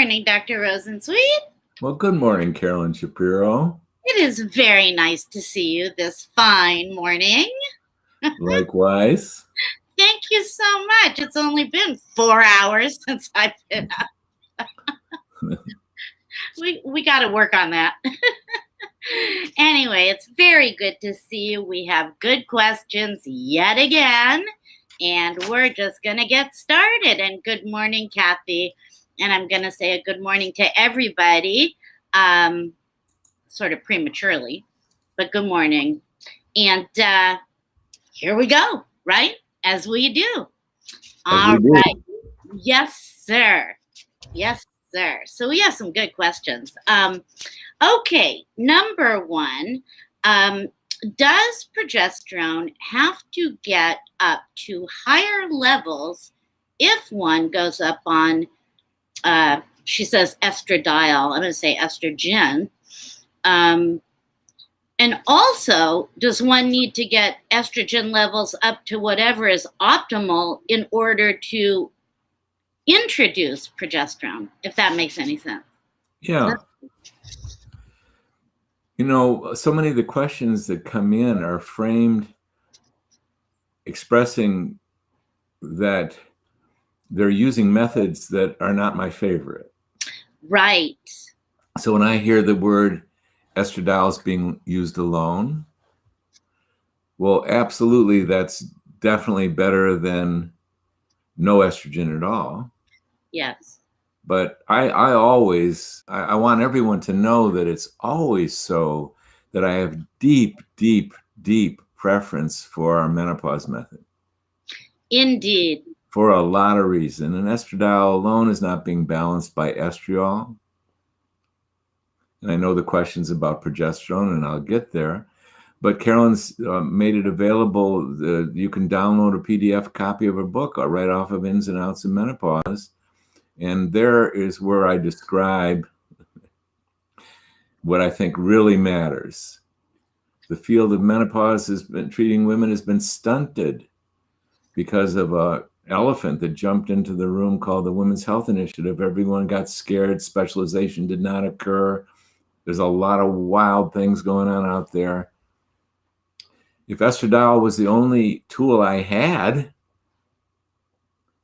morning, Dr. Rosensweet. Well, good morning, Carolyn Shapiro. It is very nice to see you this fine morning. Likewise. Thank you so much. It's only been 4 hours since I've been up. We got to work on that. Anyway, it's very good to see you. We have good questions yet again, and we're just going to get started. And good morning, Kathy. And I'm going to say a good morning to everybody, sort of prematurely, but good morning. And here we go, right? As we do. All right. Yes, sir. Yes, sir. So we have some good questions. Okay, number one, does progesterone have to get up to higher levels if one goes up on, she says estradiol, I'm going to say estrogen. And also, does one need to get estrogen levels up to whatever is optimal in order to introduce progesterone, if that makes any sense? Yeah. You know, so many of the questions that come in are framed expressing that they're using methods that are not my favorite. Right. So when I hear the word estradiol is being used alone, well, absolutely, that's definitely better than no estrogen at all. Yes. But I want everyone to know that it's always so that I have deep, deep, deep preference for our menopause method. Indeed. For a lot of reasons. And estradiol alone is not being balanced by estriol. And I know the questions about progesterone, and I'll get there. But Carolyn's made it available. You can download a PDF copy of her book right off of Ins and Outs of Menopause. And there is where I describe what I think really matters. The field of menopause has been treating women has been stunted because of an elephant that jumped into the room called the Women's Health Initiative. Everyone got scared. Specialization did not occur. There's a lot of wild things going on out there. If estradiol was the only tool I had,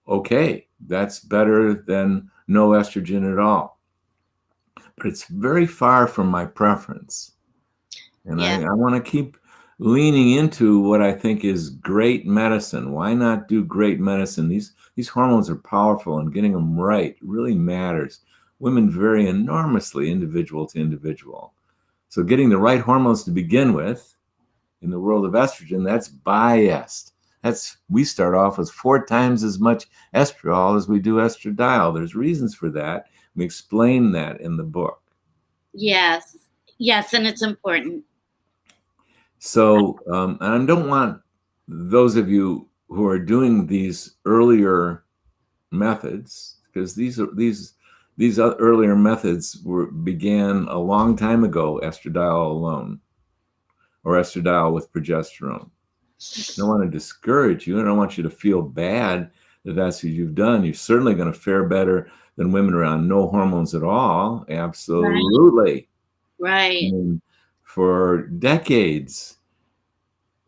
okay, that's better than no estrogen at all. But it's very far from my preference. And yeah. I want to keep leaning into what I think is great medicine. Why not do great medicine? These hormones are powerful, and getting them right really matters. Women vary enormously individual to individual. So getting the right hormones to begin with, in the world of estrogen, that's biased. We start off with 4 times as much estriol as we do estradiol. There's reasons for that. We explain that in the book. Yes, and it's important. So, and I don't want those of you who are doing these earlier methods, because these earlier methods began a long time ago, estradiol alone, or estradiol with progesterone. I don't want to discourage you. I don't want you to feel bad that that's what you've done. You're certainly going to fare better than women around on no hormones at all. Absolutely. Right. I mean, for decades,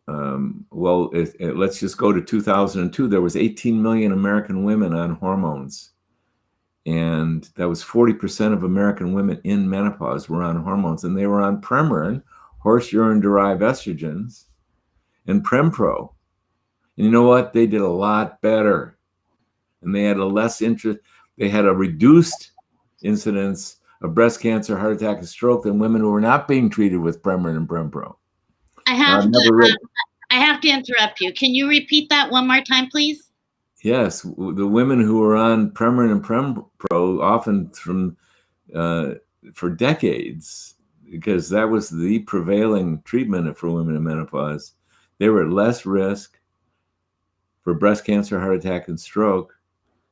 let's just go to 2002. There was 18 million American women on hormones. And that was 40% of American women in menopause were on hormones. And they were on Premarin, horse urine-derived estrogens, and Prempro. And you know what? They did a lot better. And they had they had a reduced incidence of breast cancer, heart attack, and stroke than women who were not being treated with Premarin and Prempro. I have to interrupt you. Can you repeat that one more time, please? Yes, the women who were on Premarin and Prempro, often for decades, because that was the prevailing treatment for women in menopause, they were at less risk for breast cancer, heart attack, and stroke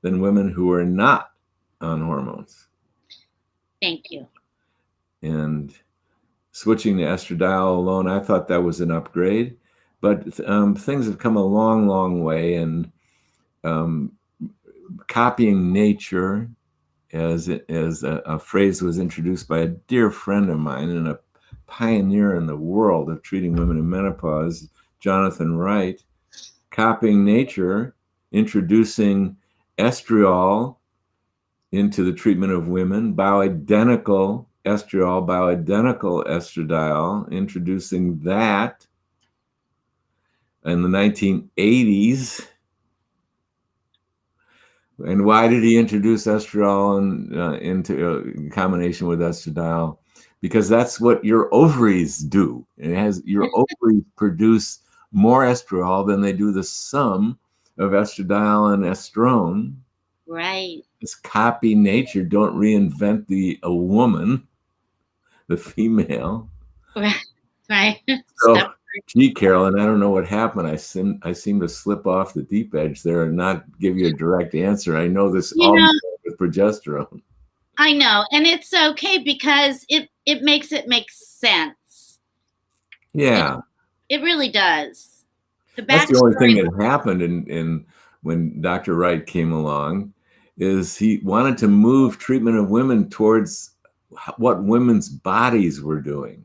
than women who are not on hormones. Thank you. And switching to estradiol alone, I thought that was an upgrade, but things have come a long, long way, and copying nature as a phrase was introduced by a dear friend of mine and a pioneer in the world of treating women in menopause, Jonathan Wright, copying nature, introducing estriol into the treatment of women, bioidentical estriol, bioidentical estradiol, introducing that in the 1980s. And why did he introduce estriol into combination with estradiol? Because that's what your ovaries do. It has your ovaries produce more estriol than they do the sum of estradiol and estrone. Right. Just copy nature. Don't reinvent a woman, the female. Right. So, gee, Carolyn, I don't know what happened. I seem to slip off the deep edge there and not give you a direct answer. I know this all with progesterone. I know, and it's okay because it makes it make sense. Yeah, it really does. That's the only thing that happened in when Dr. Wright came along, is he wanted to move treatment of women towards what women's bodies were doing.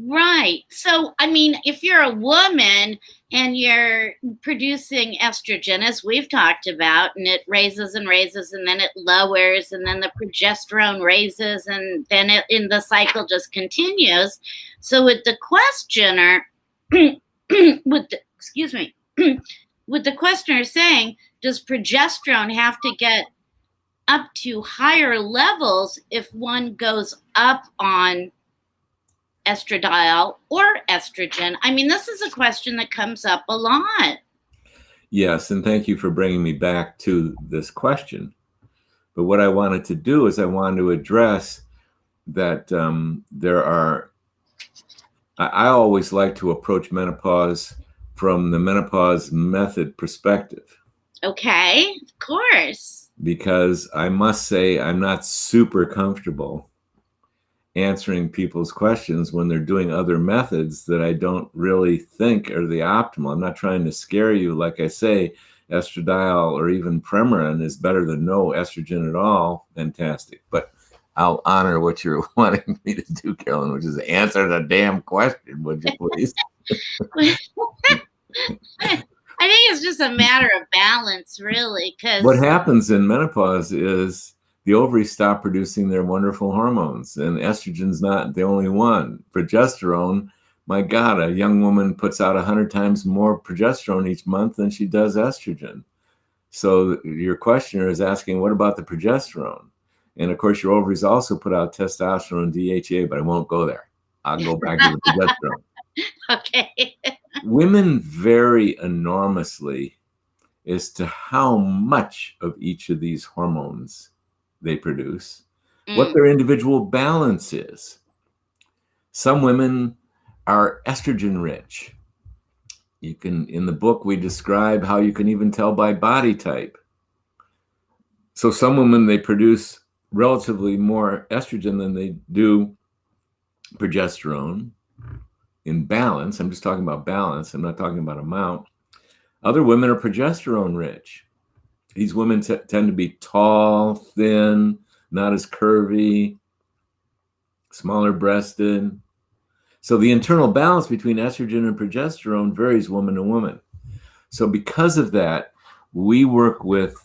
Right. So, I mean, if you're a woman and you're producing estrogen, as we've talked about, and it raises and raises, and then it lowers, and then the progesterone raises, and then in the cycle just continues. So, with the questioner, excuse me, with the questioner saying, does progesterone have to get up to higher levels if one goes up on estradiol or estrogen? I mean, this is a question that comes up a lot. Yes, and thank you for bringing me back to this question. But what I wanted to do is I wanted to address that there are, I always like to approach menopause from the menopause method perspective. Okay, of course. Because I must say I'm not super comfortable answering people's questions when they're doing other methods that I don't really think are the optimal. I'm not trying to scare you. Like I say, estradiol or even Premarin is better than no estrogen at all. Fantastic. But I'll honor what you're wanting me to do, Carolyn, which is answer the damn question, would you please? I think it's just a matter of balance, really. Because what happens in menopause is the ovaries stop producing their wonderful hormones, and estrogen's not the only one. Progesterone, my God, a young woman puts out 100 times more progesterone each month than she does estrogen. So your questioner is asking, what about the progesterone? And of course, your ovaries also put out testosterone and DHEA, but I won't go there. I'll go back to the progesterone. Okay. Women vary enormously as to how much of each of these hormones they produce, what their individual balance is. Some women are estrogen rich. You can, in the book, we describe how you can even tell by body type. So some women, they produce relatively more estrogen than they do progesterone in balance. I'm just talking about balance. I'm not talking about amount. Other women are progesterone rich. These women tend to be tall, thin, not as curvy, smaller breasted. So the internal balance between estrogen and progesterone varies woman to woman. So because of that, we work with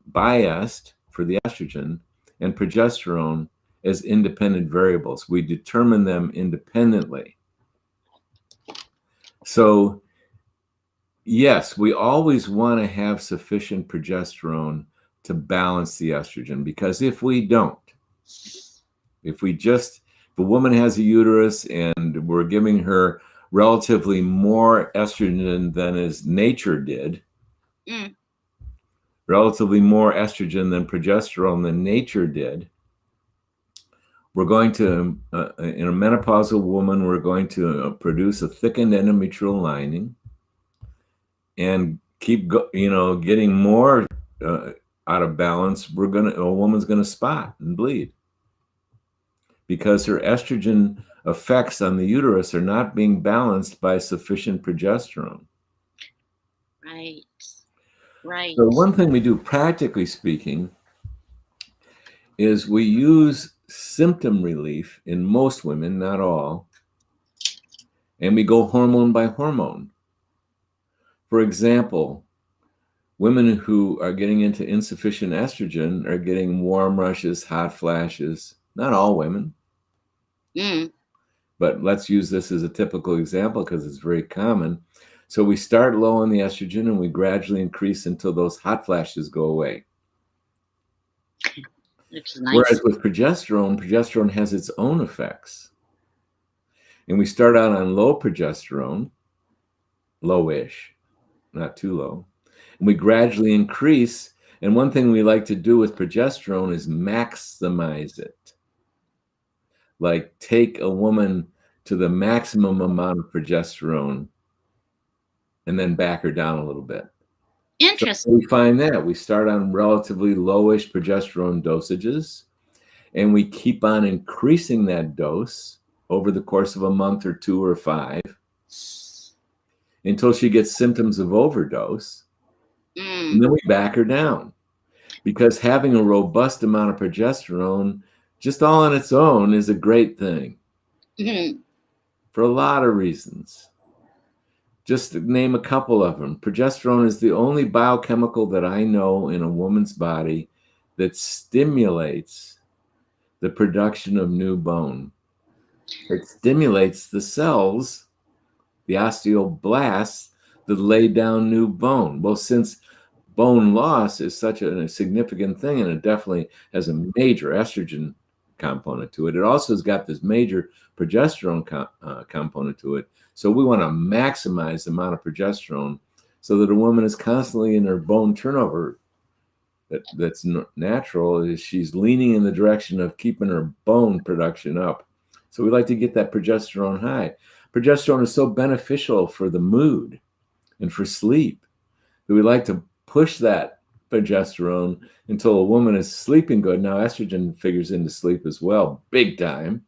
biased for the estrogen and progesterone as independent variables. We determine them independently. So yes, we always want to have sufficient progesterone to balance the estrogen, because if we don't, if a woman has a uterus and we're giving her relatively more estrogen than as nature did, relatively more estrogen than progesterone than nature did, we're going to, in a menopausal woman, we're going to produce a thickened endometrial lining and keep getting more out of balance. A woman's going to spot and bleed because her estrogen effects on the uterus are not being balanced by sufficient progesterone. Right. Right. So one thing we do, practically speaking, is we use symptom relief in most women, not all, and we go hormone by hormone. For example, women who are getting into insufficient estrogen are getting warm rushes, hot flashes. Not all women, but let's use this as a typical example because it's very common. So we start low on the estrogen and we gradually increase until those hot flashes go away. Which is nice. Whereas with progesterone has its own effects. And we start out on low progesterone, lowish, not too low. And we gradually increase. And one thing we like to do with progesterone is maximize it. Like take a woman to the maximum amount of progesterone and then back her down a little bit. Interesting. So we find that we start on relatively lowish progesterone dosages, and we keep on increasing that dose over the course of a month or 2 or 5 until she gets symptoms of overdose. And then we back her down, because having a robust amount of progesterone just all on its own is a great thing for a lot of reasons. Just to name a couple of them. Progesterone is the only biochemical that I know in a woman's body that stimulates the production of new bone. It stimulates the cells, the osteoblasts, that lay down new bone. Well, since bone loss is such a significant thing, and it definitely has a major estrogen component to it, it also has got this major progesterone component to it. So we want to maximize the amount of progesterone so that a woman is constantly in her bone turnover that's natural, is she's leaning in the direction of keeping her bone production up. So we like to get that progesterone high. Progesterone is so beneficial for the mood and for sleep that we like to push that progesterone until a woman is sleeping good. Now, estrogen figures into sleep as well, big time.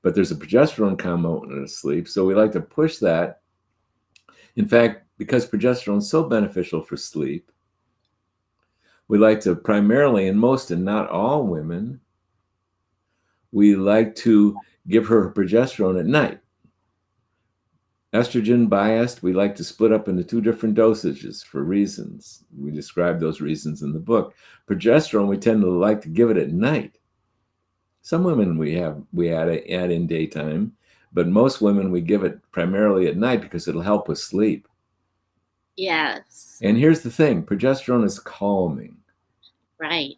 But there's a progesterone component of sleep, so we like to push that. In fact, because progesterone is so beneficial for sleep, we like to primarily, in most and not all women, we like to give her progesterone at night. Estrogen biased, we like to split up into 2 different dosages for reasons. We describe those reasons in the book. Progesterone, we tend to like to give it at night. Some women we add in daytime, but most women we give it primarily at night because it'll help with sleep. Yes. And here's the thing, progesterone is calming. Right.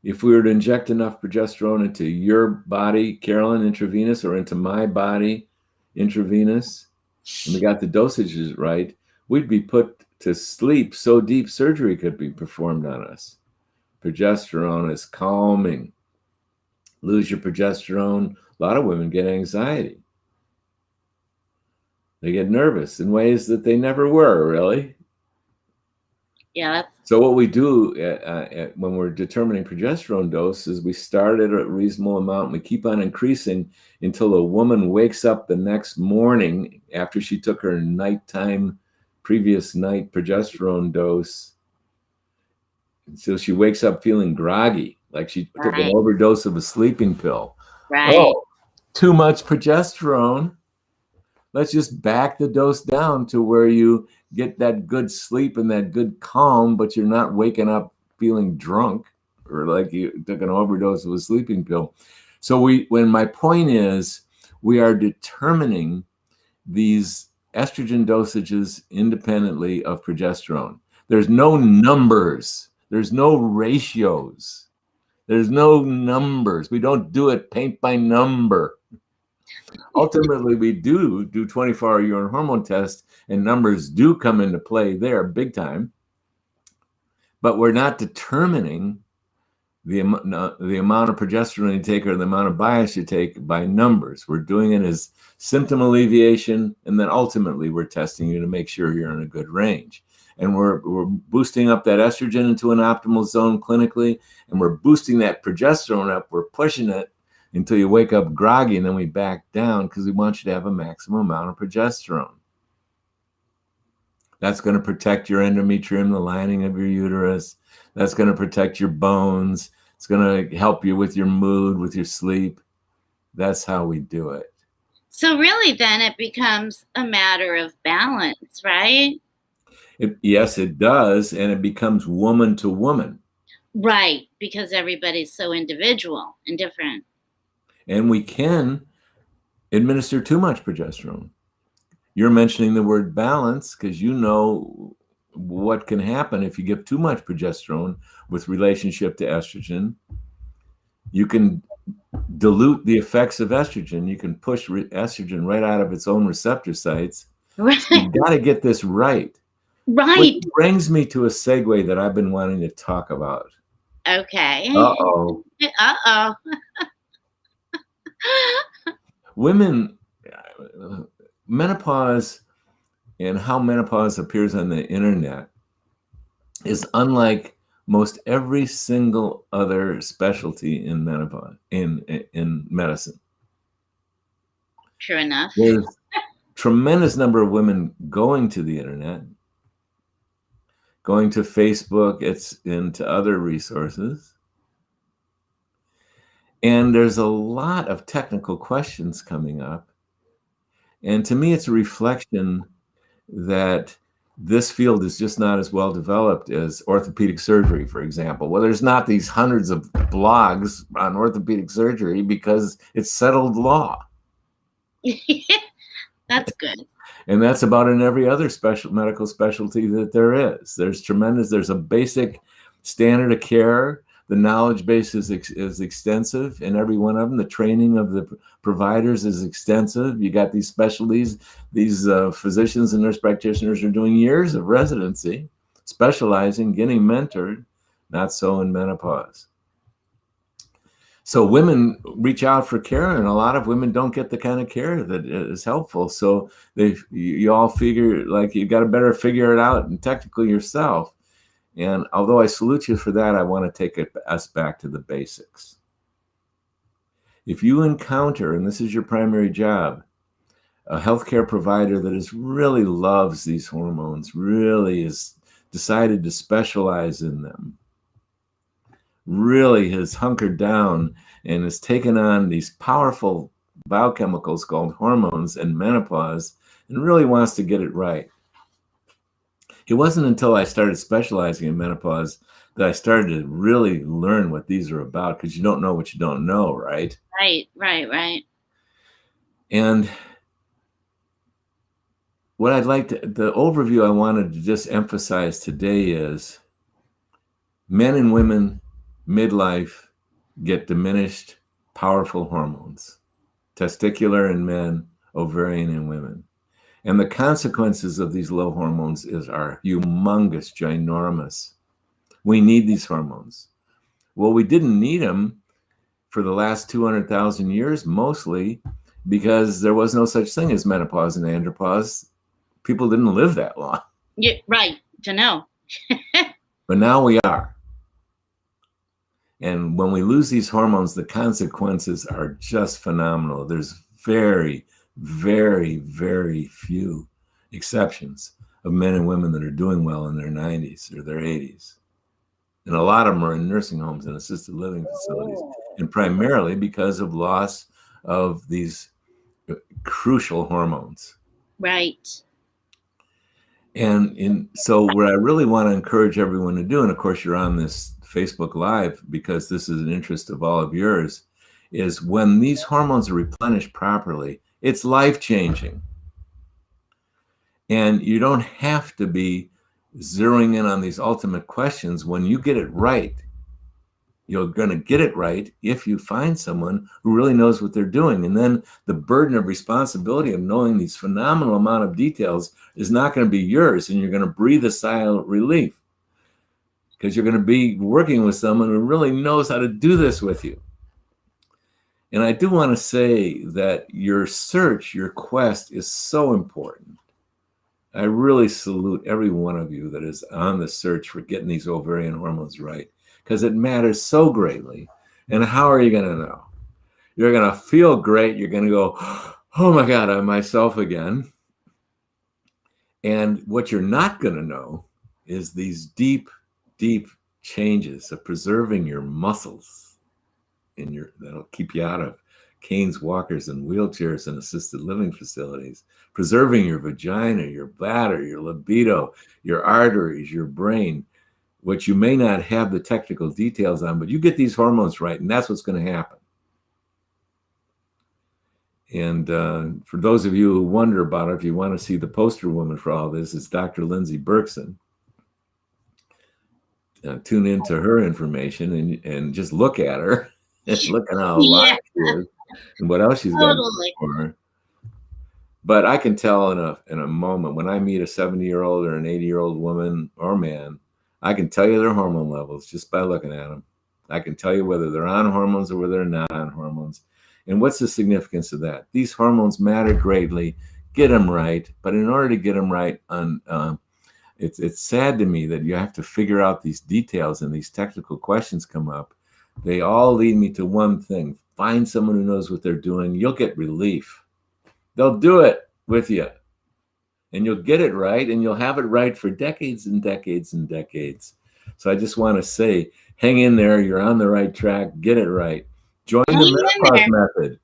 If we were to inject enough progesterone into your body, Carolyn, intravenous, or into my body, intravenous, and we got the dosages right, we'd be put to sleep so deep surgery could be performed on us. Progesterone is calming. Lose your progesterone, a lot of women get anxiety. They get nervous in ways that they never were, really. Yeah. So what we do when we're determining progesterone dose is we start at a reasonable amount and we keep on increasing until a woman wakes up the next morning after she took her previous night progesterone dose, until she wakes up feeling groggy, like she took an overdose of a sleeping pill. Right. Oh, too much progesterone. Let's just back the dose down to where you get that good sleep and that good calm, but you're not waking up feeling drunk or like you took an overdose of a sleeping pill. So when my point is, we are determining these estrogen dosages independently of progesterone. There's no numbers. There's no ratios. There's no numbers. We don't do it paint by number. Ultimately, we do 24-hour urine hormone tests, and numbers do come into play there big time. But we're not determining the amount of progesterone you take or the amount of bias you take by numbers. We're doing it as symptom alleviation, and then ultimately we're testing you to make sure you're in a good range. And we're boosting up that estrogen into an optimal zone clinically, and we're boosting that progesterone up. We're pushing it until you wake up groggy, and then we back down because we want you to have a maximum amount of progesterone. That's going to protect your endometrium, the lining of your uterus. That's going to protect your bones. It's going to help you with your mood, with your sleep. That's how we do it. So really then it becomes a matter of balance, right? Yes, it does. And it becomes woman to woman. Right, because everybody's so individual and different. And we can administer too much progesterone. You're mentioning the word balance because you know what can happen if you give too much progesterone with relationship to estrogen. You can dilute the effects of estrogen. You can push estrogen right out of its own receptor sites. Right. So you got to get this right. Right. Which brings me to a segue that I've been wanting to talk about. Okay. Uh-oh. Uh-oh. Women, menopause and how menopause appears on the internet is unlike most every single other specialty in menopause, in medicine. True enough. There's tremendous number of women going to the internet, going to Facebook, it's into other resources. And there's a lot of technical questions coming up. And to me, it's a reflection that this field is just not as well developed as orthopedic surgery, for example. Well, there's not these hundreds of blogs on orthopedic surgery because it's settled law. That's good. And that's about in every other medical specialty that there is. There's a basic standard of care. The knowledge base is extensive in every one of them. The training of the providers is extensive. You got these specialties, these physicians and nurse practitioners are doing years of residency, specializing, getting mentored. Not so in menopause. So women reach out for care, and a lot of women don't get the kind of care that is helpful. So you all figure like you got to better figure it out and technically yourself. And although I salute you for that, I want to take us back to the basics. If you encounter, and this is your primary job, a healthcare provider that really loves these hormones, really has decided to specialize in them, really has hunkered down and has taken on these powerful biochemicals called hormones and menopause and really wants to get it right. It wasn't until I started specializing in menopause that I started to really learn what these are about, because you don't know what you don't know, right? Right. And what I'd like to, the overview I wanted to just emphasize today is men and women midlife get diminished powerful hormones, testicular in men, ovarian in women. And the consequences of these low hormones are humongous, ginormous. We need these hormones. Well, we didn't need them for the last 200,000 years, mostly because there was no such thing as menopause and andropause. People didn't live that long. Yeah, right, to know. But now we are. And when we lose these hormones, the consequences are just phenomenal. There's very, very, very few exceptions of men and women that are doing well in their 90s or their 80s. And a lot of them are in nursing homes and assisted living facilities, and primarily because of loss of these crucial hormones. Right. And so what I really want to encourage everyone to do, and of course you're on this Facebook Live because this is an interest of all of yours, is when these hormones are replenished properly, it's life-changing. And you don't have to be zeroing in on these ultimate questions. When you get it right, you're going to get it right if you find someone who really knows what they're doing. And then the burden of responsibility of knowing these phenomenal amount of details is not going to be yours, and you're going to breathe a sigh of relief because you're going to be working with someone who really knows how to do this with you. And I do want to say that your search, your quest is so important. I really salute every one of you that is on the search for getting these ovarian hormones right, because it matters so greatly. And how are you going to know? You're going to feel great. You're going to go, oh my God, I'm myself again. And what you're not going to know is these deep, deep changes of preserving your muscles that'll keep you out of canes, walkers, and wheelchairs and assisted living facilities, preserving your vagina, your bladder, your libido, your arteries, your brain, which you may not have the technical details on, but you get these hormones right, and that's what's going to happen. And for those of you who wonder about it, if you want to see the poster woman for all this, it's Dr. Lindsay Berkson. Tune into her information and just look at her and look at how alive she is and what else she's got for her. But I can tell in a moment when I meet a 70-year-old or an 80-year-old woman or man, I can tell you their hormone levels just by looking at them. I can tell you whether they're on hormones or whether they're not on hormones. And what's the significance of that? These hormones matter greatly. Get them right. But in order to get them right, it's sad to me that you have to figure out these details and these technical questions come up. They all lead me to one thing. Find someone who knows what they're doing. You'll get relief. They'll do it with you. And you'll get it right, and you'll have it right for decades and decades and decades. So I just want to say, hang in there. You're on the right track. Get it right. Join the menopause method.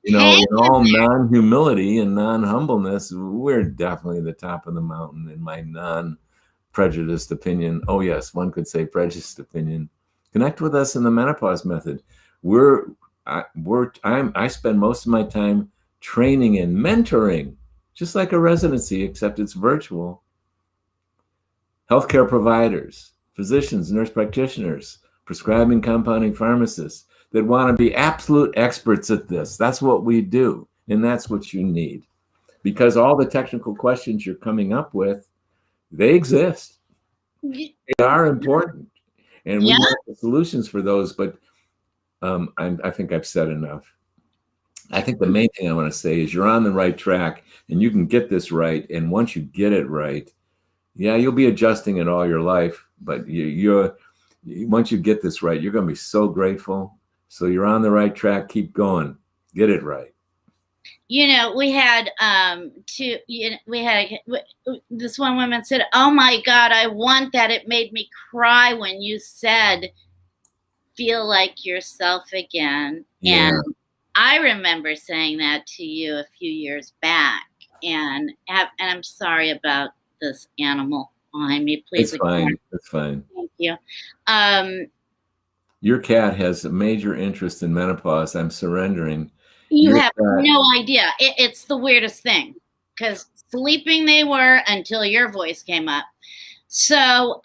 You know, in all non-humility and non-humbleness, we're definitely the top of the mountain in my non-prejudiced opinion. Oh, yes, one could say prejudiced opinion. Connect with us in the menopause method. I spend most of my time training and mentoring, just like a residency, except it's virtual. Healthcare providers, physicians, nurse practitioners, prescribing compounding pharmacists that want to be absolute experts at this. That's what we do, and that's what you need. Because all the technical questions you're coming up with, they exist. They are important. And we have the solutions for those, but I think I've said enough. I think the main thing I want to say is you're on the right track, and you can get this right. And once you get it right, yeah, you'll be adjusting it all your life, but once you get this right, you're going to be so grateful. So you're on the right track. Keep going. Get it right. You know, we had this one woman said, "Oh my God, I want that. It made me cry when you said, feel like yourself again." Yeah. And I remember saying that to you a few years back, and I'm sorry about this animal behind me. Please, it's fine. It's fine. Thank you. Your cat has a major interest in menopause. I'm surrendering. You have no idea. It's the weirdest thing, because sleeping they were until your voice came up. So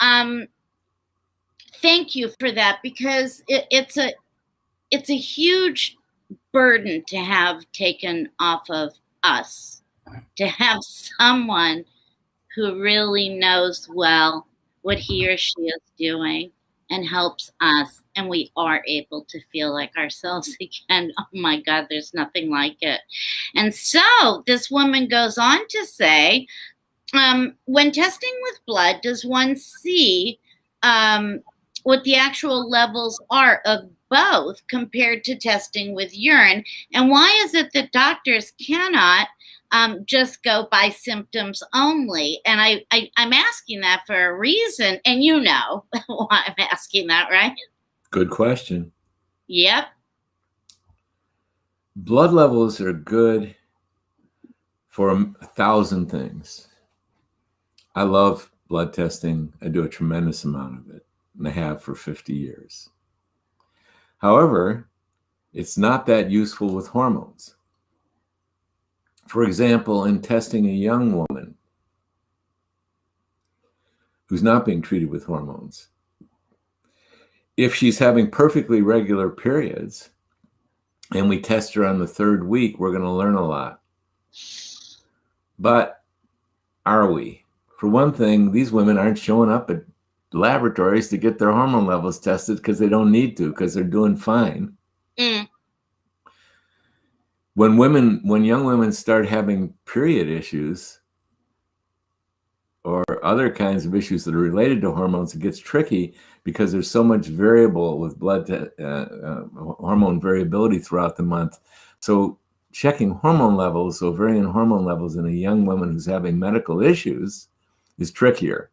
thank you for that, because it's a huge burden to have taken off of us, to have someone who really knows well what he or she is doing and helps us, and we are able to feel like ourselves again. Oh my God, there's nothing like it. And so this woman goes on to say, when testing with blood, does one see what the actual levels are of both compared to testing with urine? And why is it that doctors cannot just go by symptoms only? And I'm asking that for a reason. And you know why I'm asking that, right? Good question. Yep. Blood levels are good for 1,000 things. I love blood testing. I do a tremendous amount of it, and I have for 50 years. However, it's not that useful with hormones. For example, in testing a young woman who's not being treated with hormones, if she's having perfectly regular periods and we test her on the 3rd week, we're going to learn a lot. But are we? For one thing, these women aren't showing up at laboratories to get their hormone levels tested because they don't need to, because they're doing fine. When young women start having period issues or other kinds of issues that are related to hormones, it gets tricky because there's so much variable with hormone variability throughout the month. So checking hormone levels, ovarian hormone levels in a young woman who's having medical issues is trickier,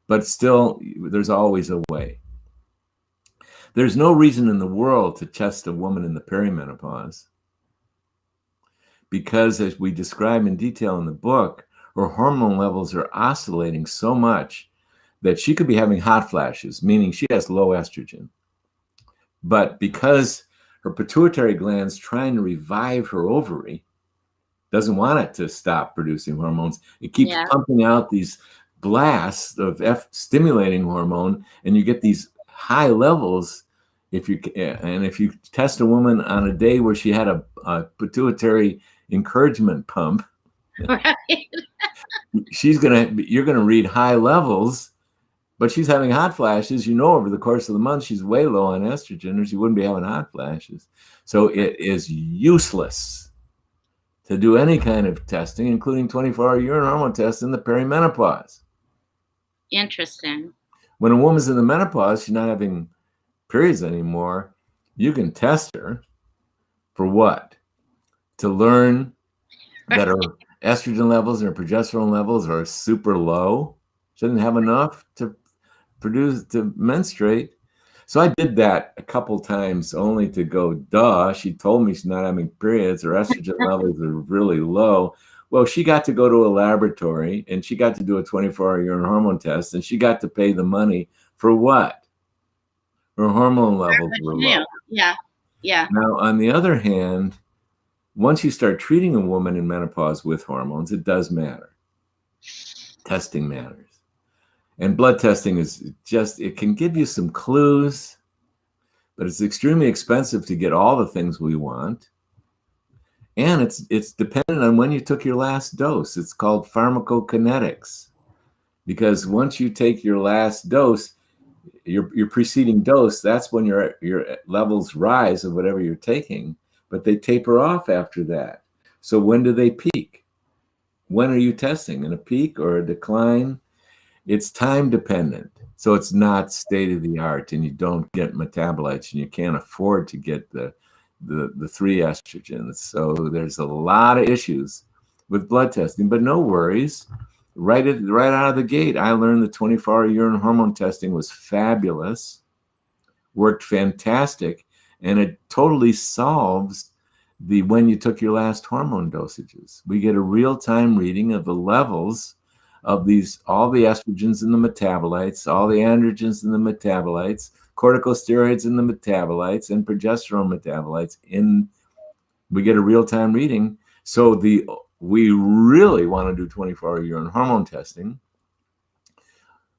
but still there's always a way. There's no reason in the world to test a woman in the perimenopause because, as we describe in detail in the book, her hormone levels are oscillating so much that she could be having hot flashes, meaning she has low estrogen. But because her pituitary gland's trying to revive her ovary, doesn't want it to stop producing hormones, it keeps pumping out these blasts of stimulating hormone, and you get these high levels. If you test a woman on a day where she had a pituitary encouragement pump, right. you're gonna read high levels, but she's having hot flashes. Over the course of the month, she's way low on estrogen, or she wouldn't be having hot flashes. So it is useless to do any kind of testing, including 24-hour urine hormone tests in the perimenopause. Interesting. When a woman's in the menopause, she's not having periods anymore. You can test her for what? To learn that her estrogen levels and her progesterone levels are super low. She doesn't have enough to menstruate. So I did that a couple times only to go, duh. She told me she's not having periods. Her estrogen levels are really low. Well, she got to go to a laboratory and she got to do a 24-hour urine hormone test, and she got to pay the money for what? Her hormone levels were low. Yeah. Now, on the other hand, once you start treating a woman in menopause with hormones, it does matter. Testing matters. And blood testing it can give you some clues, but it's extremely expensive to get all the things we want. And it's dependent on when you took your last dose. It's called pharmacokinetics, because once you take your last dose, your preceding dose, that's when your levels rise of whatever you're taking, but they taper off after that. So when do they peak? When are you testing? In a peak or a decline? It's time dependent. So it's not state of the art, and you don't get metabolites, and you can't afford to get the 3 estrogens. So there's a lot of issues with blood testing, but no worries. Right out of the gate, I learned the 24-hour urine hormone testing was fabulous, worked fantastic, and it totally solves the when you took your last hormone dosages. We get a real-time reading of the levels of all the estrogens in the metabolites, all the androgens in the metabolites, corticosteroids in the metabolites, and progesterone metabolites. We get a real-time reading. So we really want to do 24-hour urine hormone testing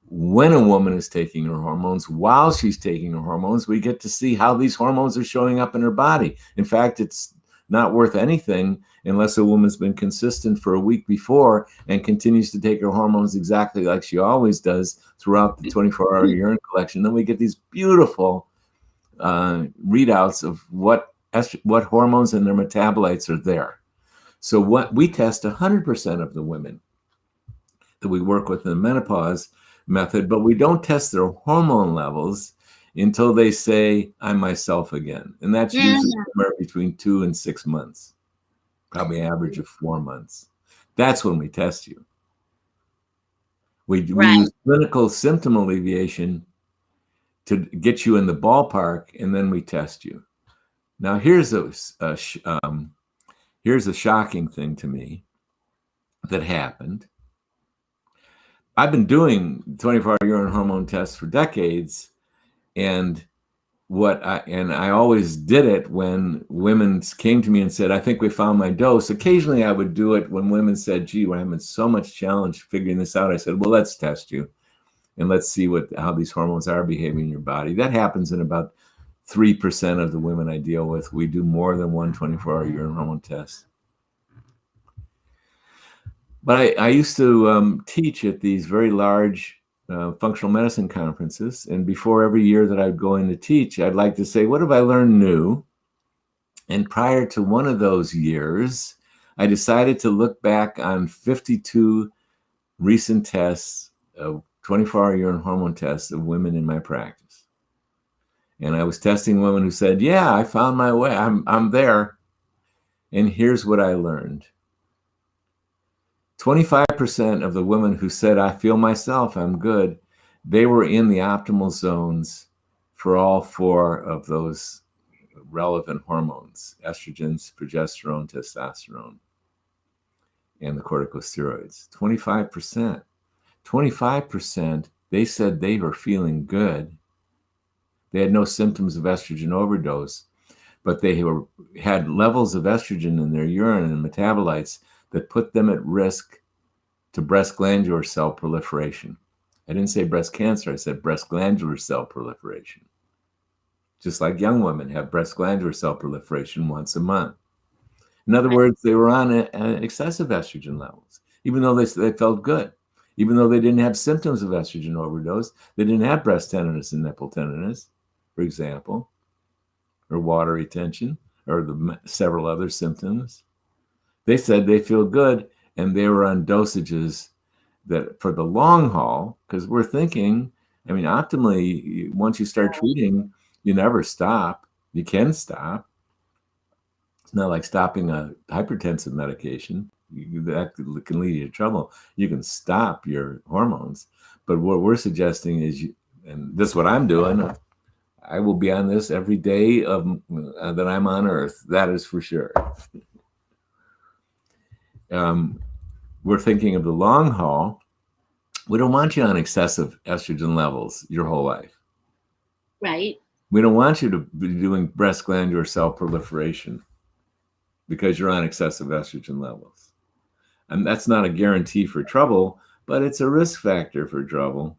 when a woman is taking her hormones. While she's taking her hormones, we get to see how these hormones are showing up in her body. In fact, it's not worth anything unless a woman's been consistent for a week before and continues to take her hormones exactly like she always does throughout the 24-hour urine collection. Then we get these beautiful readouts of what hormones and their metabolites are there. So we test 100% of the women that we work with in the menopause method, but we don't test their hormone levels until they say, I'm myself again. And that's usually somewhere between 2 and 6 months. Probably average of 4 months. That's when we test you. We use clinical symptom alleviation to get you in the ballpark, and then we test you. Now, here's a shocking thing to me that happened. I've been doing 24-hour urine hormone tests for decades, and I always did it when women came to me and said, I think we found my dose. Occasionally I would do it when women said, gee, we're having so much challenge figuring this out. I said, well, let's test you and let's see how these hormones are behaving in your body. That happens in about 3% of the women I deal with. We do more than one 24-hour urine hormone test. But I used to teach at these very large functional medicine conferences. And before every year that I'd go in to teach, I'd like to say, what have I learned new? And prior to one of those years, I decided to look back on 52 recent tests of 24-hour urine hormone tests of women in my practice. And I was testing women who said, yeah, I found my way. I'm there. And here's what I learned. 25% of the women who said, I feel myself, I'm good, they were in the optimal zones for all four of those relevant hormones: estrogens, progesterone, testosterone, and the corticosteroids. 25%. 25%, they said they were feeling good. They had no symptoms of estrogen overdose, but they had levels of estrogen in their urine and metabolites that put them at risk to breast glandular cell proliferation. I didn't say breast cancer, I said breast glandular cell proliferation. Just like young women have breast glandular cell proliferation once a month. In other words, they were on excessive estrogen levels, even though they felt good. Even though they didn't have symptoms of estrogen overdose, they didn't have breast tenderness and nipple tenderness, for example, or water retention, or the several other symptoms. They said they feel good, and they were on dosages that for the long haul, because we're thinking, I mean, optimally, once you start treating, you never stop. You can stop. It's not like stopping a hypertensive medication. That can lead you to trouble. You can stop your hormones. But what we're suggesting is, and this is what I'm doing, I will be on this every day that I'm on Earth. That is for sure. We're thinking of the long haul. We don't want you on excessive estrogen levels your whole life. Right. We don't want you to be doing breast glandular cell proliferation because you're on excessive estrogen levels. And that's not a guarantee for trouble, but it's a risk factor for trouble.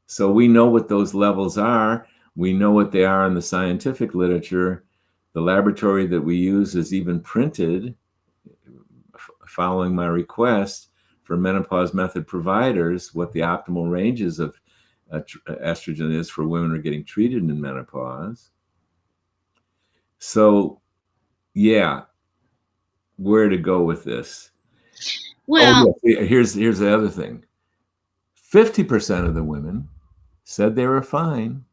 So we know what those levels are. We know what they are in the scientific literature. The laboratory that we use is even printed, following my request, for menopause method providers, what the optimal ranges of estrogen is for women who are getting treated in menopause. So, yeah, where to go with this? Well, here's the other thing. 50% of the women said they were fine,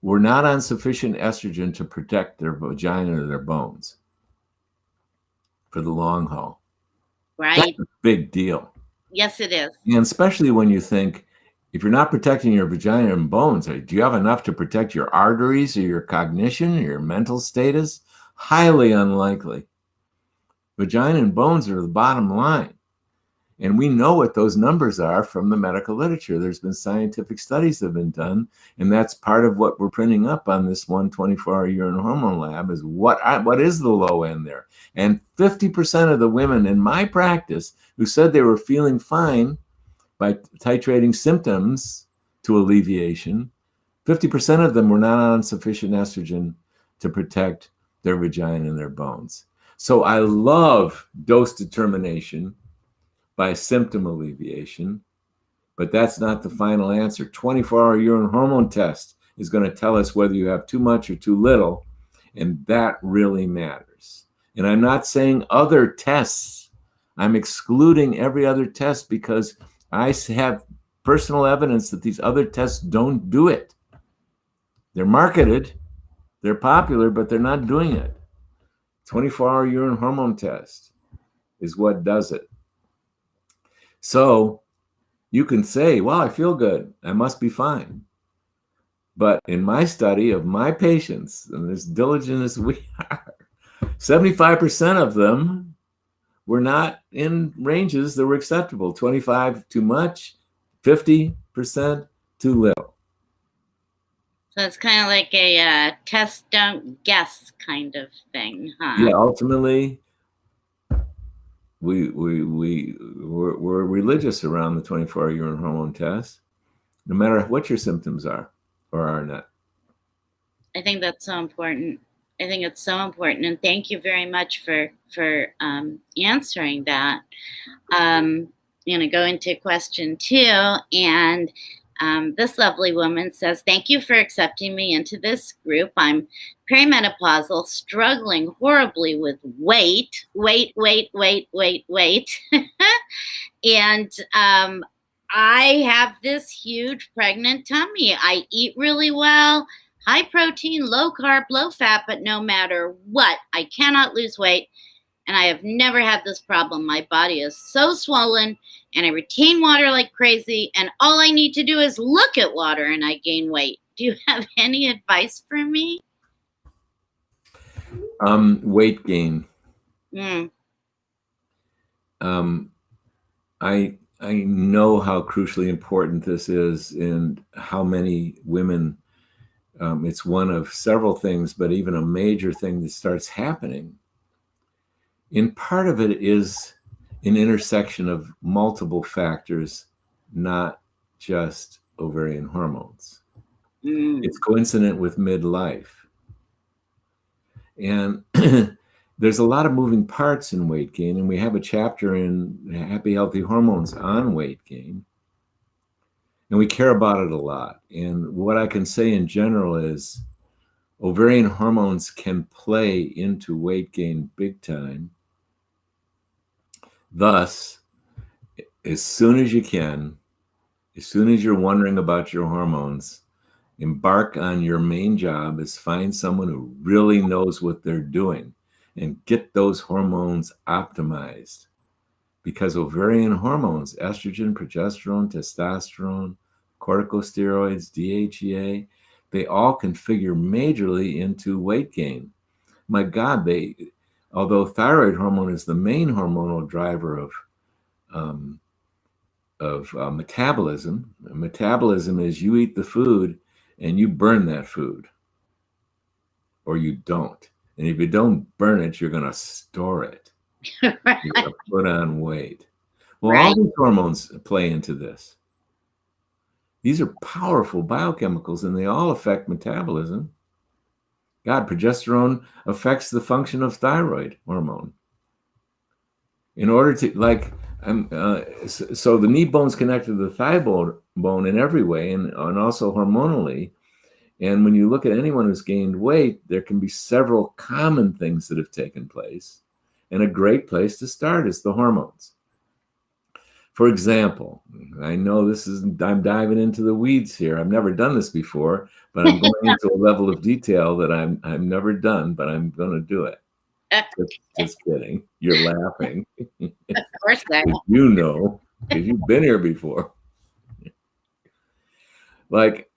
were not on sufficient estrogen to protect their vagina or their bones for the long haul. Right. That's a big deal. Yes, it is. And especially when you think, if you're not protecting your vagina and bones, do you have enough to protect your arteries or your cognition or your mental status? Highly unlikely. Vagina and bones are the bottom line. And we know what those numbers are from the medical literature. There's been scientific studies that have been done, and that's part of what we're printing up on this 124-hour urine hormone lab is what is the low end there. And 50% of the women in my practice who said they were feeling fine by titrating symptoms to alleviation, 50% of them were not on sufficient estrogen to protect their vagina and their bones. So I love dose determination by symptom alleviation, but that's not the final answer. 24-hour urine hormone test is going to tell us whether you have too much or too little, and that really matters. And I'm not saying other tests. I'm excluding every other test because I have personal evidence that these other tests don't do it. They're marketed, they're popular, but they're not doing it. 24-hour urine hormone test is what does it. So you can say, well, I feel good. I must be fine. But in my study of my patients, and as diligent as we are, 75% of them were not in ranges that were acceptable. 25 too much, 50% too little. So it's kind of like a test, don't guess kind of thing, huh? Yeah, ultimately, we're religious around the 24-hour urine hormone test, no matter what your symptoms are or are not. I think that's so important. I think it's so important, and thank you very much for answering that. I'm gonna go into question 2, and this lovely woman says, "Thank you for accepting me into this group. I'm perimenopausal, struggling horribly with weight, and I have this huge pregnant tummy. I eat really well, high protein, low carb, low fat, but no matter what, I cannot lose weight. and I have never had this problem. My body is so swollen, and I retain water like crazy, and all I need to do is look at water and I gain weight. Do you have any advice for me? Weight gain. Mm. I know how crucially important this is, and how many women. It's one of several things, but even a major thing that starts happening. And part of it is an intersection of multiple factors, not just ovarian hormones. It's coincident with midlife. And there's a lot of moving parts in weight gain, and we have a chapter in Happy Healthy Hormones on weight gain. And we care about it a lot. And what I can say in general is ovarian hormones can play into weight gain big time. Thus, as soon as you can, as soon as you're wondering about your hormones, embark on your main job is find someone who really knows what they're doing and get those hormones optimized. Because ovarian hormones, estrogen, progesterone, testosterone, corticosteroids, DHEA, they all can figure majorly into weight gain. My God, although thyroid hormone is the main hormonal driver of metabolism. Metabolism is you eat the food and you burn that food, or you don't. And if you don't burn it, you're going to store it. Right. You're going to put on weight. Well, Right. all these hormones play into this. These are powerful biochemicals, and they all affect metabolism. God, progesterone affects the function of thyroid hormone. In order to, so the knee bone's connected to the thigh bone in every way, and also hormonally. And when you look at anyone who's gained weight, there can be several common things that have taken place. And a great place to start is the hormones. For example, I know I'm diving into the weeds here. I've never done this before, but I'm going into a level of detail that I've never done, but I'm going to do it. Just kidding. You're laughing. Of course I am. You know, because you've been here before. Like,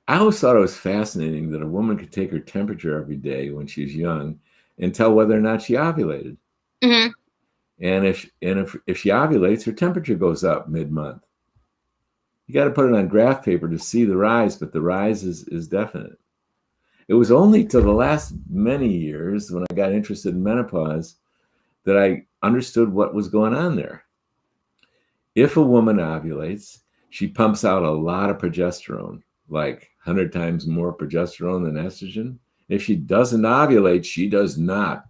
I always thought it was fascinating that a woman could take her temperature every day when she's young and tell whether or not she ovulated. Mm-hmm. And if she ovulates, her temperature goes up mid-month. You got to put it on graph paper to see the rise, but the rise is definite. It was only till the last many years when I got interested in menopause that I understood what was going on there. If a woman ovulates, she pumps out a lot of progesterone, like 100 times more progesterone than estrogen. If she doesn't ovulate, she does not.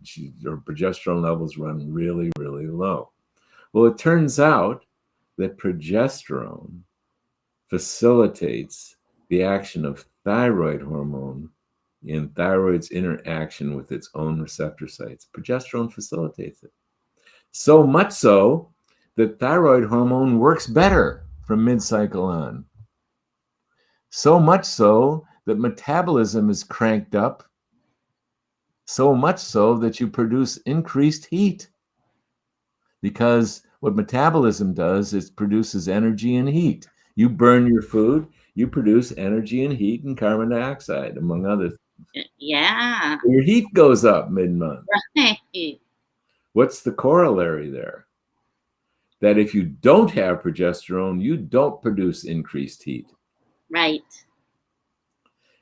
Her progesterone levels run really, really low. Well, it turns out that progesterone facilitates the action of thyroid hormone in thyroid's interaction with its own receptor sites. Progesterone facilitates it. So much so that thyroid hormone works better from mid-cycle on. So much so that metabolism is cranked up. So much so that you produce increased heat. Because what metabolism does is produces energy and heat. You burn your food, you produce energy and heat and carbon dioxide, among other things. Yeah. Your heat goes up mid-month. Right. What's the corollary there? That if you don't have progesterone, you don't produce increased heat. Right.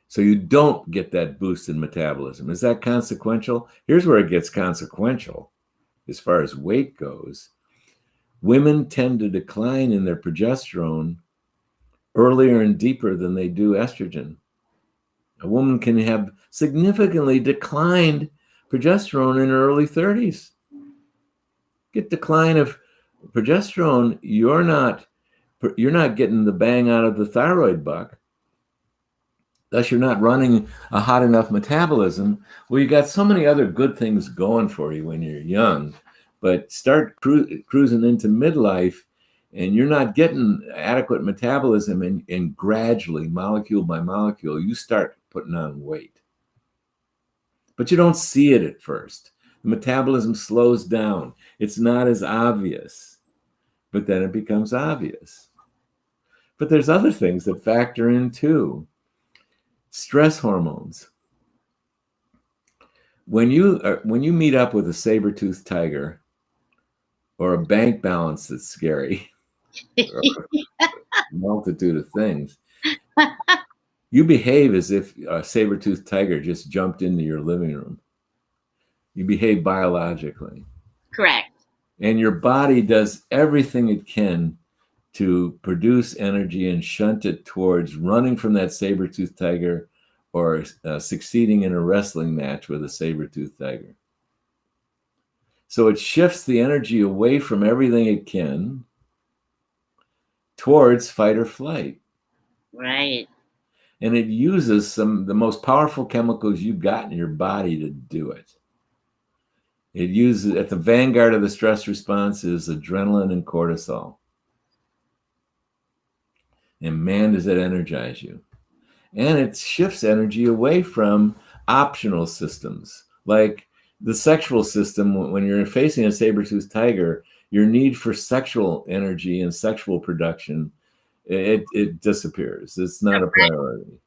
So you don't get that boost in metabolism. Is that consequential? Here's where it gets consequential as far as weight goes. Women tend to decline in their progesterone earlier and deeper than they do estrogen. A woman can have significantly declined progesterone in her early 30s. Get decline of progesterone, you're not getting the bang out of the thyroid buck. Thus, you're not running a hot enough metabolism. Well, you got so many other good things going for you when you're young, but start cruising into midlife, and you're not getting adequate metabolism, and gradually, molecule by molecule, you start putting on weight. But you don't see it at first. The metabolism slows down. It's not as obvious, but then it becomes obvious. But there's other things that factor in too. Stress hormones. When you meet up with a saber-toothed tiger or a bank balance that's scary, or a multitude of things, you behave as if a saber-toothed tiger just jumped into your living room. You behave biologically. Correct. And your body does everything it can to produce energy and shunt it towards running from that saber-toothed tiger or succeeding in a wrestling match with a saber-toothed tiger. So it shifts the energy away from everything it can towards fight or flight. Right. And it uses the most powerful chemicals you've got in your body to do it. It uses, at the vanguard of the stress response is adrenaline and cortisol. And man, does it energize you. And it shifts energy away from optional systems. Like the sexual system, when you're facing a saber-toothed tiger, your need for sexual energy and sexual production, it disappears. It's not a priority.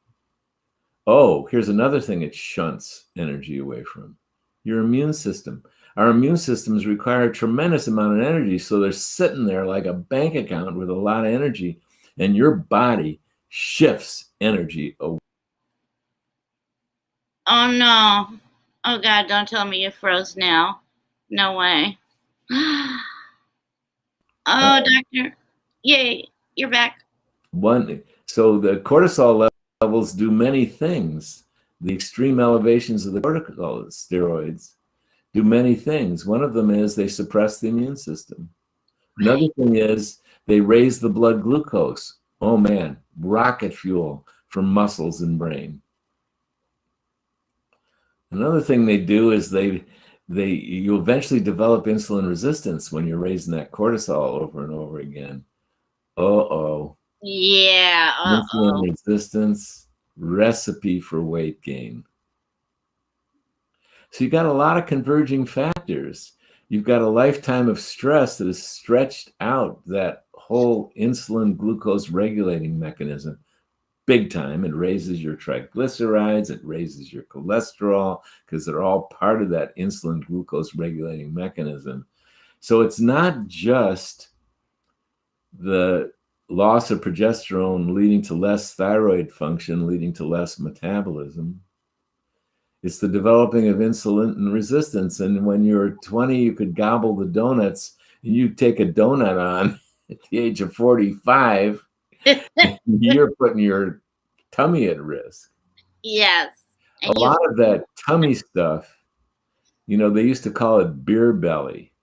Oh, here's another thing it shunts energy away from. Your immune system. Our immune systems require a tremendous amount of energy, so they're sitting there like a bank account with a lot of energy, and your body shifts energy away. Oh no. Oh God, don't tell me you froze now. No way. Oh, doctor. Yay, you're back. So the cortisol levels do many things. The extreme elevations of the cortisol steroids do many things. One of them is they suppress the immune system. Another thing is they raise the blood glucose. Oh man, rocket fuel for muscles and brain. Another thing they do is you eventually develop insulin resistance when you're raising that cortisol over and over again. Uh-oh. Yeah. Insulin resistance, recipe for weight gain. So you've got a lot of converging factors. You've got a lifetime of stress that has stretched out that whole insulin glucose regulating mechanism big time. It raises your triglycerides, it raises your cholesterol, because they're all part of that insulin glucose regulating mechanism. So it's not just the loss of progesterone leading to less thyroid function, leading to less metabolism. It's the developing of insulin resistance. And when you're 20, you could gobble the donuts, and you take a donut on at the age of 45, you're putting your tummy at risk. Yes. And a lot of that tummy stuff, they used to call it beer belly.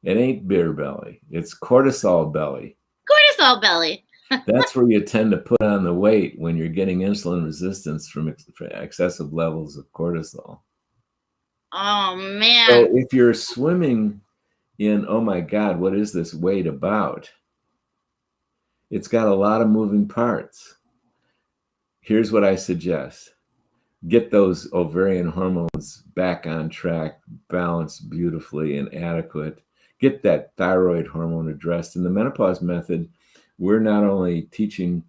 It ain't beer belly. It's cortisol belly. Cortisol belly. That's where you tend to put on the weight when you're getting insulin resistance from excessive levels of cortisol. Oh, man. So if you're swimming in, oh my God, what is this weight about? It's got a lot of moving parts. Here's what I suggest. Get those ovarian hormones back on track, balanced beautifully and adequate. Get that thyroid hormone addressed. In the menopause method, we're not only teaching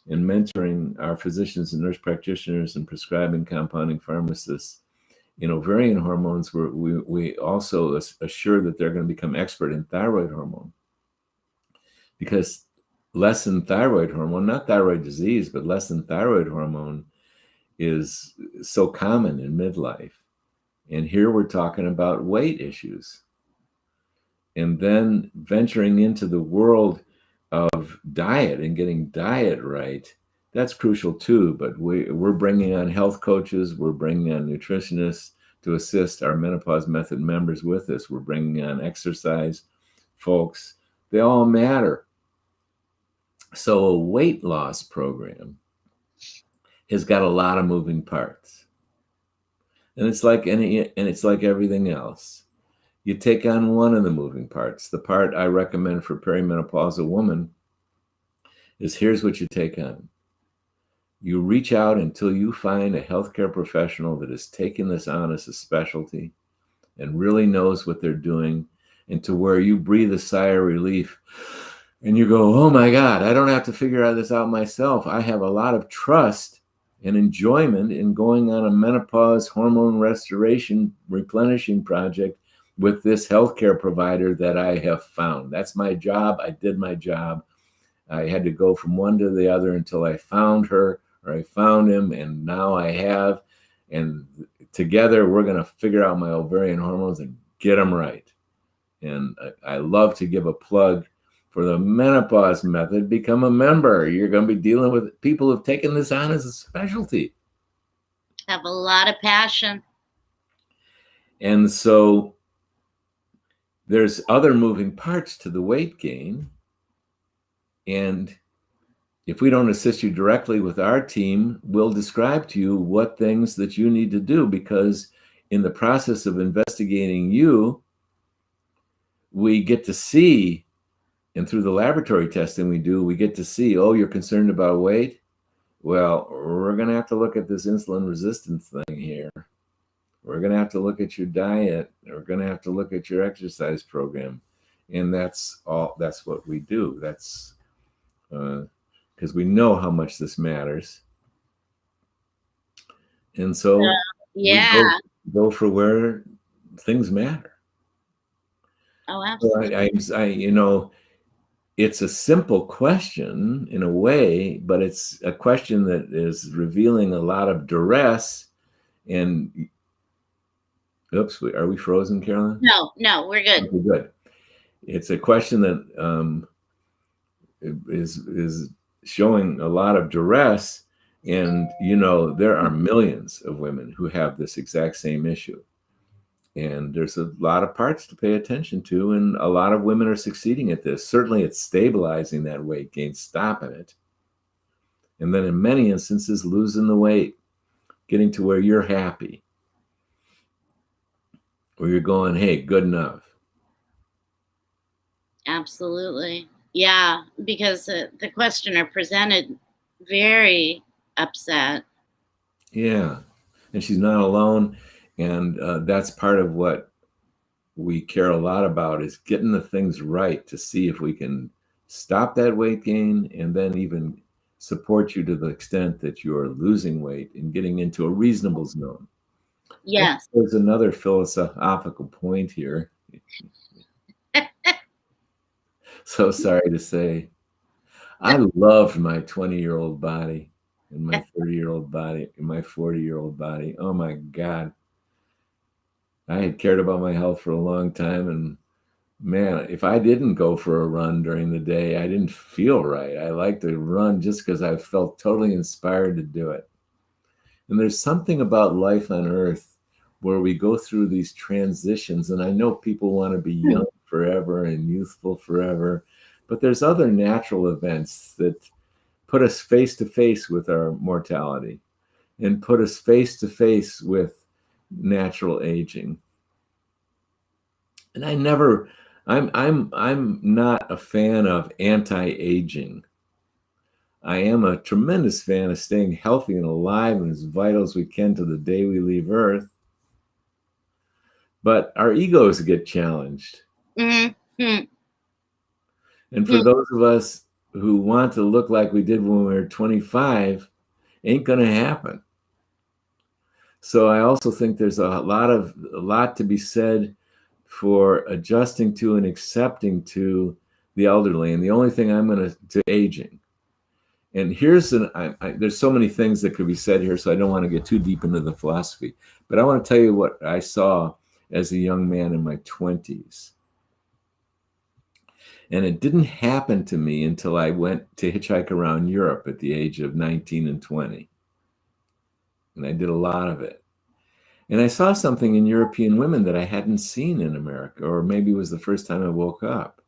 and mentoring our physicians and nurse practitioners and prescribing compounding pharmacists in ovarian hormones, we also assure that they're going to become expert in thyroid hormone. Because less than thyroid hormone, not thyroid disease, but less than thyroid hormone is so common in midlife. And here we're talking about weight issues. And then venturing into the world of diet and getting diet right, that's crucial too. But we're bringing on health coaches, we're bringing on nutritionists to assist our menopause method members with this. We're bringing on exercise folks. They all matter. So a weight loss program has got a lot of moving parts. And it's like everything else. You take on one of the moving parts. The part I recommend for perimenopausal woman is here's what you take on. You reach out until you find a healthcare professional that has taken this on as a specialty, and really knows what they're doing, and to where you breathe a sigh of relief and you go, oh my God, I don't have to figure this out myself. I have a lot of trust and enjoyment in going on a menopause hormone restoration replenishing project with this healthcare provider that I have found. That's my job. I did my job. I had to go from one to the other until I found her or I found him, and now I have. And together we're going to figure out my ovarian hormones and get them right. And I love to give a plug for the menopause method. Become a member. You're going to be dealing with people who've taken this on as a specialty. Have a lot of passion. And so there's other moving parts to the weight gain. And if we don't assist you directly with our team, we'll describe to you what things that you need to do, because in the process of investigating you, we get to see, and through the laboratory testing we do, we get to see, oh, you're concerned about weight? Well, we're going to have to look at this insulin resistance thing here. We're going to have to look at your diet. We're going to have to look at your exercise program. And that's what we do. That's because we know how much this matters. And so we go for where things matter. Oh, absolutely. So it's a simple question in a way, but it's a question that is revealing a lot of duress. And oops, are we frozen, Carolyn? No, we're good. Okay, good. It's a question that is showing a lot of duress, and there are millions of women who have this exact same issue. And there's a lot of parts to pay attention to, and a lot of women are succeeding at this. Certainly it's stabilizing that weight gain, stopping it. And then in many instances, losing the weight, getting to where you're happy, where you're going, hey, good enough. Absolutely. Yeah, because the questioner presented very upset. Yeah, and she's not alone. And that's part of what we care a lot about, is getting the things right to see if we can stop that weight gain, and then even support you to the extent that you are losing weight and getting into a reasonable zone. Yes. There's another philosophical point here. So sorry to say, I loved my 20-year-old body and my 30-year-old body and my 40-year-old body. Oh my God. I had cared about my health for a long time, and man, if I didn't go for a run during the day, I didn't feel right. I like to run just because I felt totally inspired to do it. And there's something about life on Earth where we go through these transitions, and I know people want to be young forever and youthful forever, but there's other natural events that put us face to face with our mortality and put us face to face with natural aging. And I'm not a fan of anti-aging. I am a tremendous fan of staying healthy and alive and as vital as we can to the day we leave Earth. But our egos get challenged. Mm-hmm. And for those of us who want to look like we did when we were 25, ain't going to happen. So I also think there's a lot to be said for adjusting to and accepting to the elderly. And the only thing to aging. And here's there's so many things that could be said here, so I don't want to get too deep into the philosophy. But I want to tell you what I saw as a young man in my 20s. And it didn't happen to me until I went to hitchhike around Europe at the age of 19 and 20. And I did a lot of it. And I saw something in European women that I hadn't seen in America, or maybe it was the first time I woke up,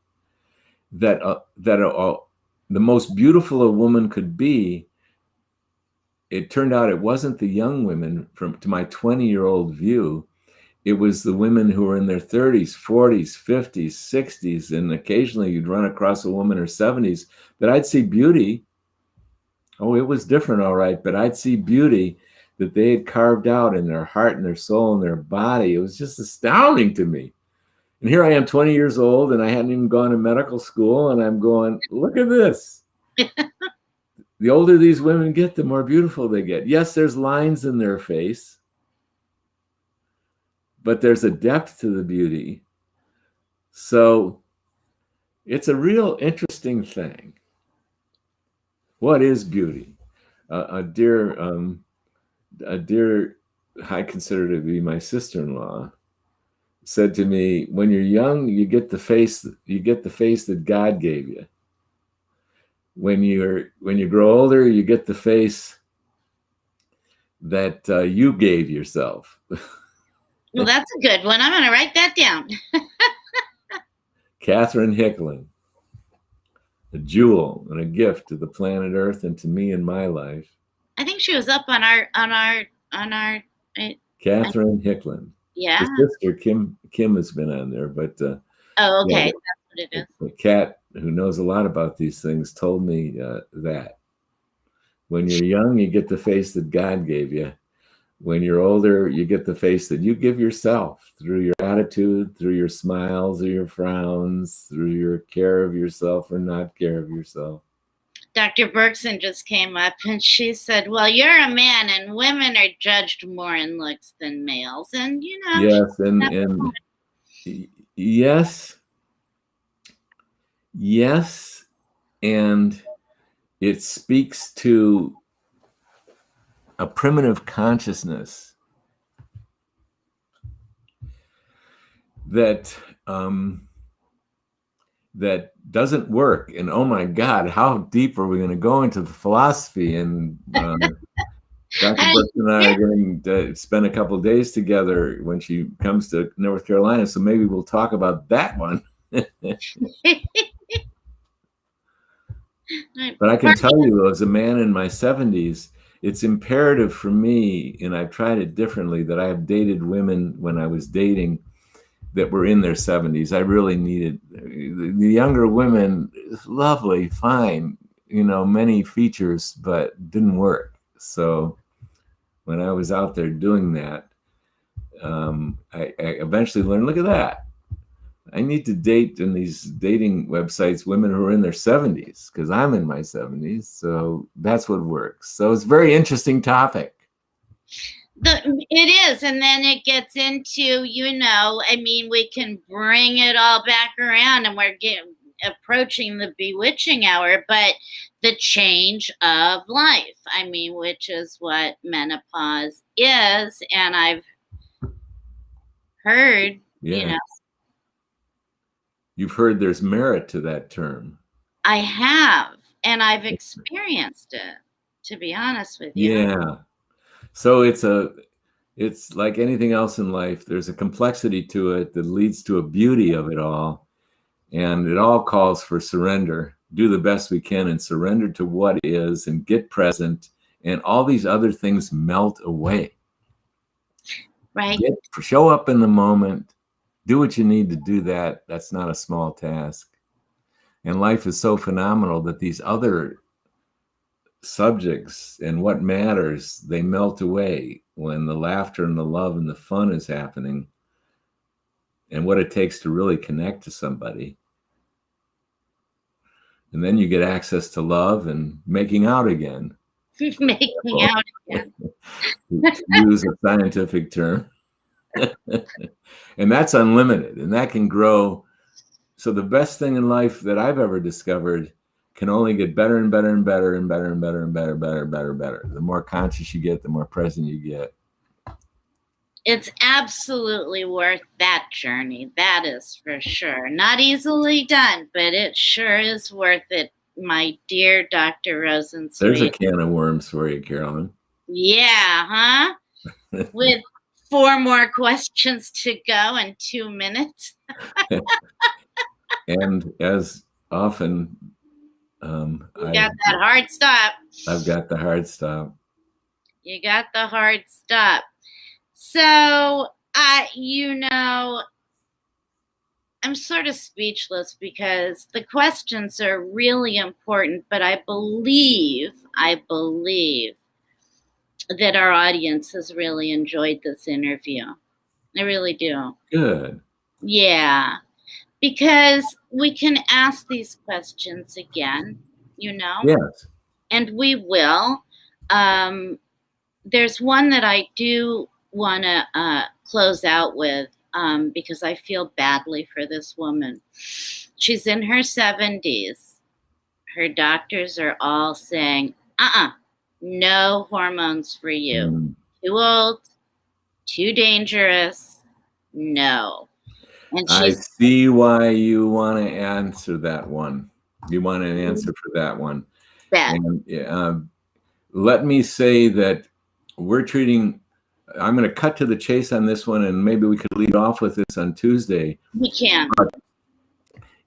that the most beautiful a woman could be, it turned out it wasn't the young women to my 20-year-old view. It was the women who were in their 30s, 40s, 50s, 60s, and occasionally you'd run across a woman in her 70s that I'd see beauty. Oh, it was different, all right, but I'd see beauty that they had carved out in their heart and their soul and their body. It was just astounding to me. And here I am, 20 years old, and I hadn't even gone to medical school, and I'm going, look at this. The older these women get, the more beautiful they get. Yes, there's lines in their face, but there's a depth to the beauty. So it's a real interesting thing. What is beauty? A dear, I consider to be my sister-in-law, said to me, when you're young, you get the face that God gave you. When you grow older, you get the face that you gave yourself. Well, that's a good one. I'm going to write that down. Catherine Hicklin, a jewel and a gift to the planet Earth and to me in my life. I think she was up on our. Catherine Hicklin. Yeah. Her sister Kim has been on there, but oh, okay, yeah, that's what it is. The cat who knows a lot about these things told me that when you're young, you get the face that God gave you. When you're older, you get the face that you give yourself through your attitude, through your smiles or your frowns, through your care of yourself or not care of yourself. Dr. Berkson just came up and she said, well, you're a man and women are judged more in looks than males. And, you know. Yes, and yes, and it speaks to a primitive consciousness that that doesn't work. And oh my God, how deep are we going to go into the philosophy? And Dr. Brooks and I are going to spend a couple of days together when she comes to North Carolina. So maybe we'll talk about that one. But I can tell you, as a man in my 70s, it's imperative for me, and I've tried it differently, that I have dated women when I was dating that were in their 70s. I really needed the younger women, lovely, fine, you know, many features, but didn't work. So when I was out there doing that, I eventually learned, look at that. I need to date in these dating websites women who are in their 70s because I'm in my 70s. So that's what works. So it's a very interesting topic. It is. And then it gets into, you know, I mean, we can bring it all back around and we're approaching the bewitching hour, but the change of life, I mean, which is what menopause is. And I've heard, you know. You've heard there's merit to that term. I have, and I've experienced it, to be honest with you. Yeah. So it's like anything else in life. There's a complexity to it that leads to a beauty of it all. And it all calls for surrender. Do the best we can and surrender to what is and get present. And all these other things melt away. Right. Show up in the moment. Do what you need to do that. That's not a small task. And life is so phenomenal that these other subjects and what matters, they melt away when the laughter and the love and the fun is happening and what it takes to really connect to somebody. And then you get access to love and making out again. Making out again. To use a scientific term. And that's unlimited and that can grow. So the best thing in life that I've ever discovered can only get better and better and better and better and better and better, better. The more conscious you get, the more present you get. It's absolutely worth that journey. That is for sure. Not easily done, but it sure is worth it, my dear Dr. Rosensweet. There's a can of worms for you, Carolyn. Yeah, huh? With 4 more questions to go in 2 minutes. And as often, you got that hard stop. I've got the hard stop. You got the hard stop. So, you know, I'm sort of speechless because the questions are really important, but I believe that our audience has really enjoyed this interview. I really do. Good. Yeah, because we can ask these questions again, Yes. and we will. There's one that I do want to close out with because I feel badly for this woman. She's in her 70s. Her doctors are all saying, no hormones for you. Too old, too dangerous, no. And I she's see why you want to answer that one. You want an answer for that one. bet. And let me say that we're treating, I'm going to cut to the chase on this one, and maybe we could lead off with this on Tuesday. We can.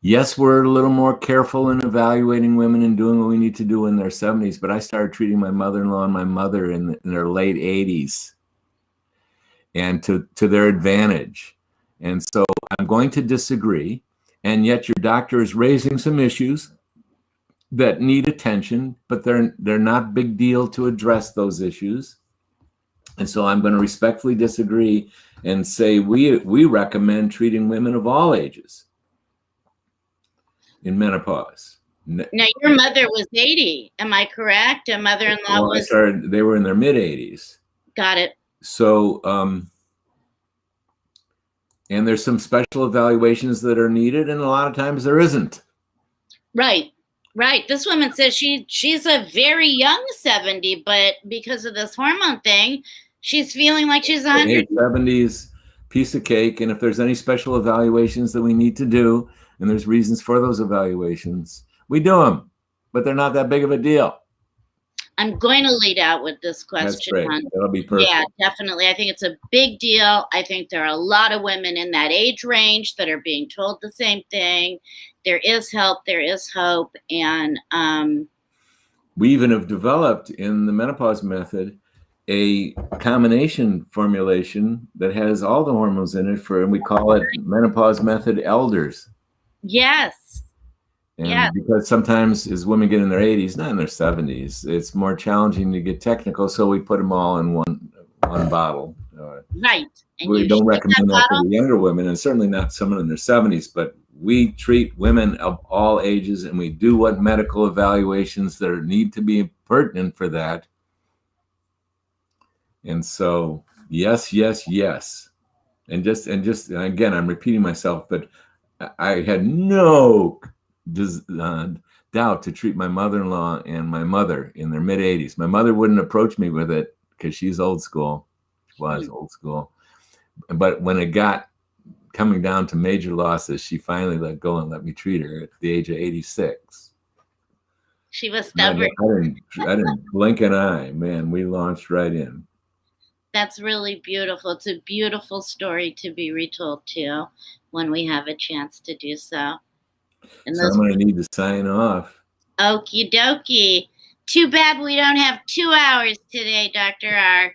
Yes, we're a little more careful in evaluating women and doing what we need to do in their 70s, but I started treating my mother-in-law and my mother in their late 80s, and to their advantage. And so I'm going to disagree, and yet your doctor is raising some issues that need attention, but they're not big deal to address those issues. And so I'm going to respectfully disagree and say we recommend treating women of all ages in menopause. Now, your mother was 80. Am I correct? A mother-in-law was... They were in their mid-80s. Got it. So, and there's some special evaluations that are needed, and a lot of times there isn't. Right. This woman says she's a very young 70, but because of this hormone thing, she's feeling like she's 100. 70s, piece of cake. And if there's any special evaluations that we need to do, and there's reasons for those evaluations, we do them, but they're not that big of a deal. I'm going to lead out with this question. That's great. That'll be perfect. Yeah, definitely. I think it's a big deal. I think there are a lot of women in that age range that are being told the same thing. There is help. There is hope. And we even have developed in the menopause method a combination formulation that has all the hormones in it and we call it menopause method elders. Yes. And because sometimes as women get in their 80s, not in their 70s, it's more challenging to get technical. So we put them all in one bottle. Right. And we don't recommend that for the younger women, and certainly not someone in their 70s, but we treat women of all ages, and we do what medical evaluations that need to be pertinent for that. And so, yes. And again, I'm repeating myself, but I had no doubt to treat my mother-in-law and my mother in their mid-80s. My mother wouldn't approach me with it because she's old school. She was old school. But when it got coming down to major losses, she finally let go and let me treat her at the age of 86. She was stubborn. I didn't blink an eye. Man, we launched right in. That's really beautiful. It's a beautiful story to be retold too when we have a chance to do so. And so I'm going to need to sign off. Okie dokie. Too bad we don't have 2 hours today, Dr. R.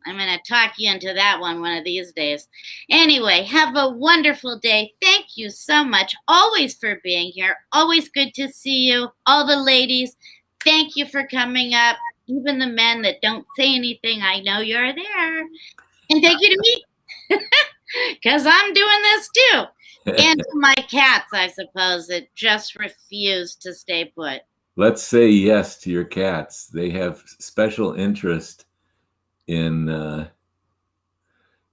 I'm going to talk you into that one of these days. Anyway, have a wonderful day. Thank you so much always for being here. Always good to see you. All the ladies, thank you for coming up. Even the men that don't say anything, I know you're there. And thank you to me, because I'm doing this too. And to my cats, I suppose, that just refuse to stay put. Let's say yes to your cats. They have special interest in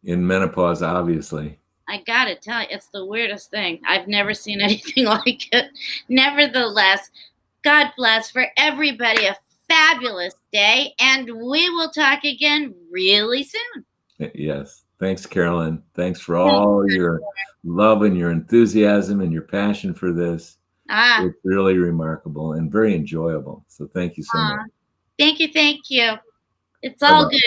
menopause, obviously. I gotta tell you, it's the weirdest thing. I've never seen anything like it. Nevertheless, God bless for everybody. A fabulous day, and we will talk again really soon. Yes. Thanks, Carolyn. Thanks for all your love and your enthusiasm and your passion for this. It's really remarkable and very enjoyable. So thank you so much. Thank you. It's all good.